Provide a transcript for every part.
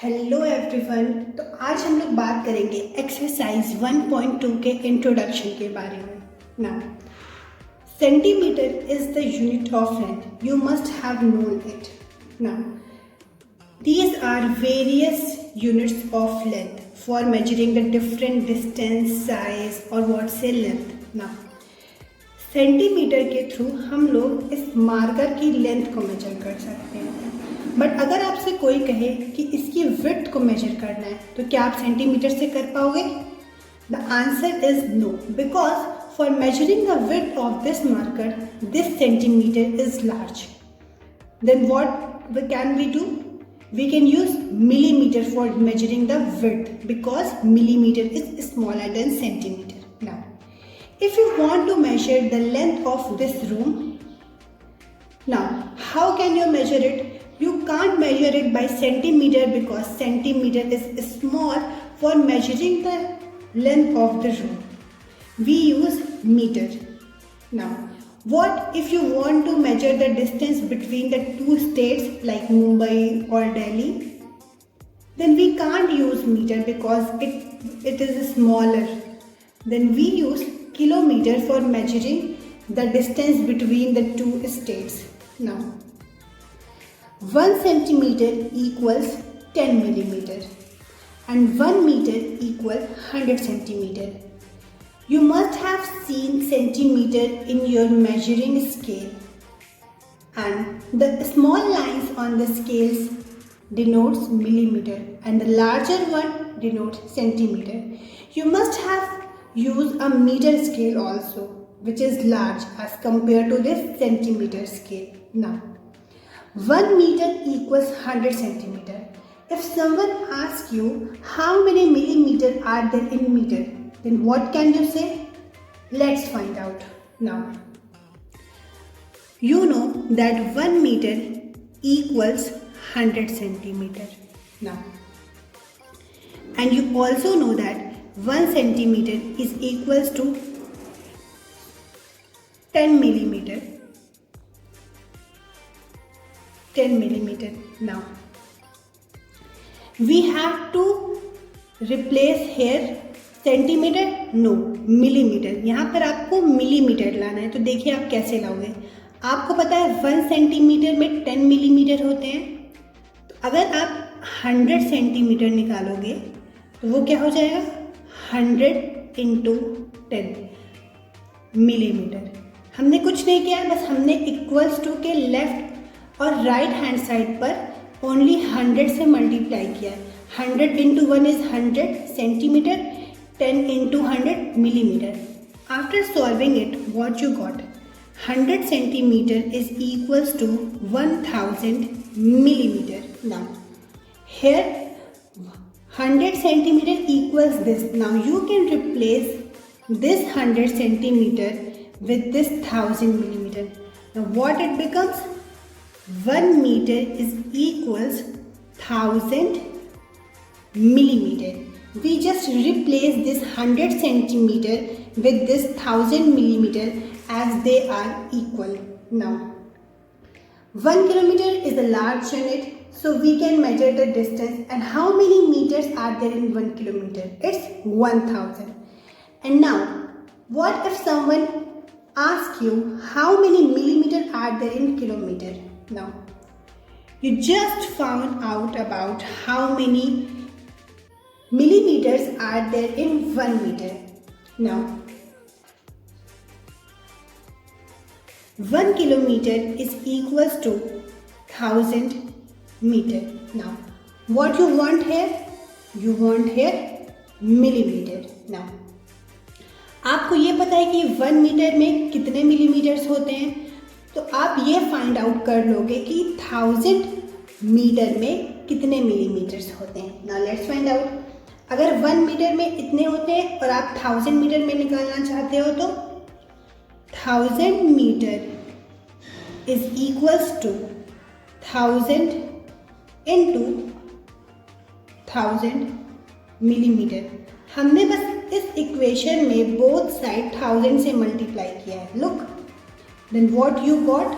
Hello everyone. तो आज हम लोग बात करेंगे एक्सरसाइज 1.2 के इंट्रोडक्शन के बारे में। Now centimetre is the unit of length, you must have known it. Now these are various units of length for measuring the different distance, size or what say length. Now centimetre के through हम लोग इस marker की length को major कर सकते हैं। But अगर आपसे कोई कहे कि इसकी विड्थ को मेजर करना है तो क्या आप सेंटीमीटर से कर पाओगे? The answer is no, because for measuring the width of this marker this centimetre is large. Then what can we do? We can use millimeter for measuring the width because millimeter is smaller than centimeter. Now, if you want to measure the length of this room, now how can you measure it? You can't measure it by centimeter because centimeter is small for measuring the length of the room. We use meter. Now, what if you want to measure the distance between the two states like Mumbai or Delhi? Then we can't use meter because it is smaller. Then we use kilometer for measuring the distance between the two states. Now, 1 centimeter equals 10 millimeter and 1 meter equals 100 centimeter. You must have seen centimeter in your measuring scale, and the small lines on the scales denotes millimeter and the larger one denotes centimeter. You must have used a meter scale also, which is large as compared to this centimeter scale. Now, 1 meter equals 100 centimeter. If someone asks you how many millimeter are there in meter, then what can you say? Let's find out. Now, you know that 1 meter equals 100 centimeter. Now, and you also know that 1 centimeter is equals to 10 millimeter. 10 millimeter. Now, we have to replace here centimetre, no, millimetre. यहाँ पर आपको millimetre लाना है, तो देखिए आप कैसे लाओगे। आपको पता है 1 सेंटीमीटर में 10 मिलीमीटर होते हैं, तो अगर आप 100 सेंटीमीटर निकालोगे तो वो क्या हो जाएगा? 100 इंटू 10 मिलीमीटर। हमने कुछ नहीं किया, बस हमने इक्वल्स टू के लेफ्ट और राइट हैंड साइड पर ओनली 100 से मल्टीप्लाई किया है। 100 into 1 is 100 centimetre, 10 into 100 millimeter. After solving it, what you got? 100 centimeter is equals to 1000 millimeter. Now, here 100 centimeter equals this. Now, you can replace this 100 centimeter with this 1000 millimeter. Now, what it becomes? 1 meter is equals 1000 millimeter. We just replace this 100 centimeter with this 1000 millimeter as they are equal. Now, 1 kilometer is a large unit, so we can measure the distance. And how many meters are there in 1 kilometer? It's 1000. And now, what if someone asks you how many millimeter are there in kilometer? Now, you just found out about how many millimeters are there in 1 meter. Now, 1 kilometer is equals to 1000 meter. Now, what you want here? You want here millimeter. Now, आपको ये पता है कि 1 metre में कितने millimetres होते हैं, तो आप ये फाइंड आउट कर लोगे कि 1000 मीटर में कितने मिलीमीटर्स होते हैं। Now, let's find out. अगर 1 मीटर में इतने होते हैं और आप 1000 मीटर में निकालना चाहते हो तो 1000 metre is equals to 1000 into 1000 millimetre. हमने बस इस इक्वेशन में बोथ साइड 1000 से मल्टीप्लाई किया है। Look, then what you got?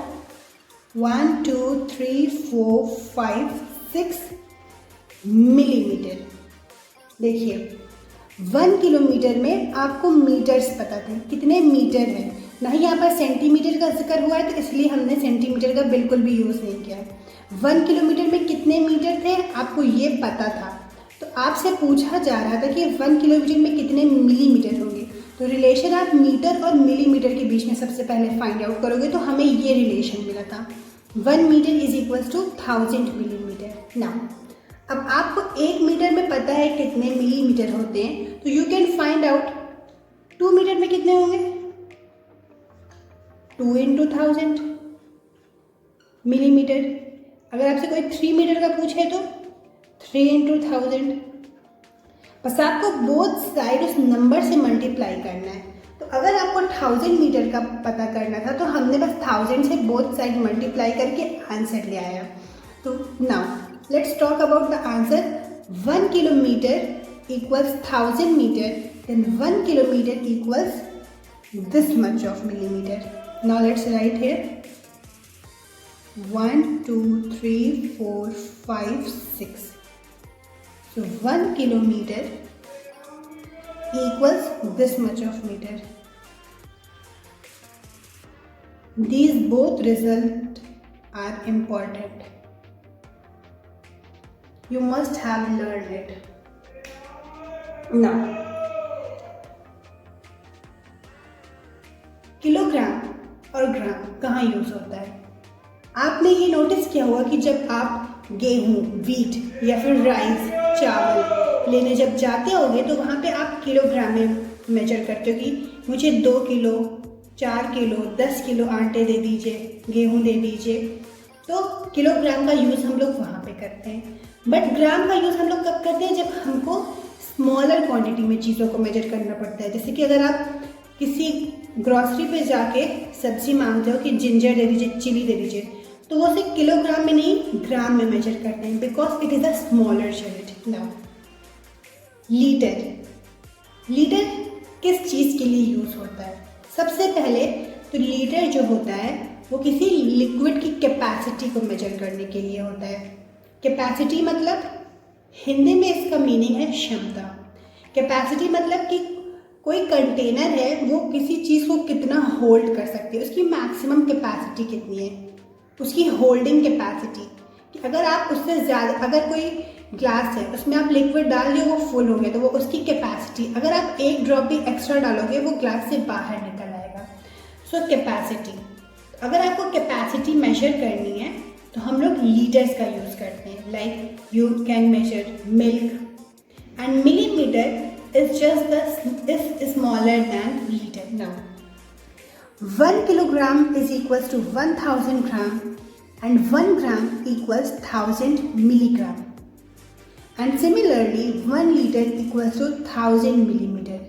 1 2 3 4 5 6 millimetre. देखिए 1 किलोमीटर में आपको मीटर्स पता थे, कितने मीटर है, ना ही यहाँ पर सेंटीमीटर का जिक्र हुआ है, तो इसलिए हमने सेंटीमीटर का बिल्कुल भी यूज़ नहीं किया है। 1 किलोमीटर में कितने मीटर थे आपको ये पता था, तो आपसे पूछा जा रहा था कि 1 किलोमीटर में कितने मिलीमीटर होंगे। तो रिलेशन आप मीटर और मिलीमीटर के बीच में सबसे पहले फाइंड आउट करोगे तो हमें ये रिलेशन मिला था, 1 metre is equals to 1000 millimetre. Now अब आपको 1 मीटर में पता है कितने मिलीमीटर होते हैं, तो you can find out 2 metre में कितने होंगे, 2 इंटू 1000 मिलीमीटर। अगर आपसे कोई 3 मीटर का पूछे तो 3 इंटू 1000। बस आपको बोथ साइड उस नंबर से मल्टीप्लाई करना है। तो अगर आपको 1000 मीटर का पता करना था तो हमने बस 1000 से बोथ साइड मल्टीप्लाई करके आंसर ले आया। तो now let's talk about the answer. 1 kilometre equals 1000 metre, then 1 kilometre equals this much of millimeter. Now let's write here 1 2 3 4 5 6. So 1 kilometer equals this much of meter. These both results are important. You must have learned it. Now kilogram और ग्राम कहाँ use होता है? आपने ये notice किया होगा कि जब आप गेहूँ, वीट या फिर राइस, चावल लेने जब जाते होगे तो वहाँ पे आप किलोग्राम में मेजर करते हो कि मुझे 2 किलो, 4 किलो, 10 किलो आटे दे दीजिए, गेहूँ दे दीजिए। तो किलोग्राम का यूज़ हम लोग वहाँ पे करते हैं। बट ग्राम का यूज़ हम लोग कब करते हैं? जब हमको स्मॉलर क्वांटिटी में चीज़ों को मेजर करना पड़ता है। जैसे कि अगर आप किसी ग्रॉसरी पे जाके सब्जी मांगते हो कि जिंजर दे दीजिए, चिली दे दीजिए, तो वो सिर्फ किलोग्राम में नहीं ग्राम में मेजर करते हैं, because it is a smaller unit. Now litre, litre किस चीज़ के लिए यूज़ होता है? सबसे पहले तो लीटर जो होता है वो किसी लिक्विड की कैपेसिटी को मेजर करने के लिए होता है। कैपेसिटी मतलब हिंदी में इसका मीनिंग है क्षमता। कैपेसिटी मतलब कि कोई कंटेनर है वो किसी चीज़ को कितना होल्ड कर सकती है, उसकी मैक्सिमम कैपेसिटी कितनी है, उसकी होल्डिंग कैपेसिटी। कि अगर आप उससे ज़्यादा, अगर कोई ग्लास है उसमें आप लिक्विड डाल दिए वो फुल हो गया तो वो उसकी कैपेसिटी, अगर आप एक ड्रॉप भी एक्स्ट्रा डालोगे वो ग्लास से बाहर निकल आएगा। सो कैपेसिटी, अगर आपको कैपेसिटी मेजर करनी है तो हम लोग लीटर्स का यूज़ करते हैं। Like you can measure milk and millimetre is smaller than liter. Now 1 kilogram is equals to 1000 gram and 1 gram equals 1000 milligram, and similarly 1 liter equals to 1000 millimeter.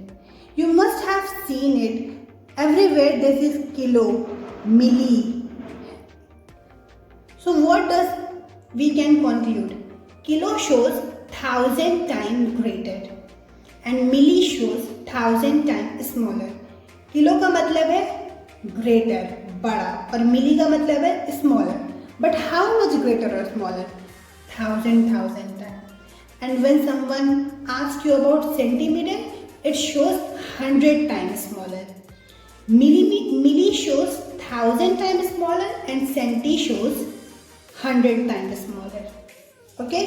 You must have seen it everywhere. This is kilo, milli. So what does we can conclude? Kilo shows 1000 times greater and milli shows 1000 times smaller. Kilo का मतलब है greater, बड़ा, और मिली का मतलब है smaller. But how much greater or smaller? 1000 times. And when someone asks you about centimeter, it shows 100 times smaller. Milli shows 1000 times smaller and centi shows 100 times smaller. Okay?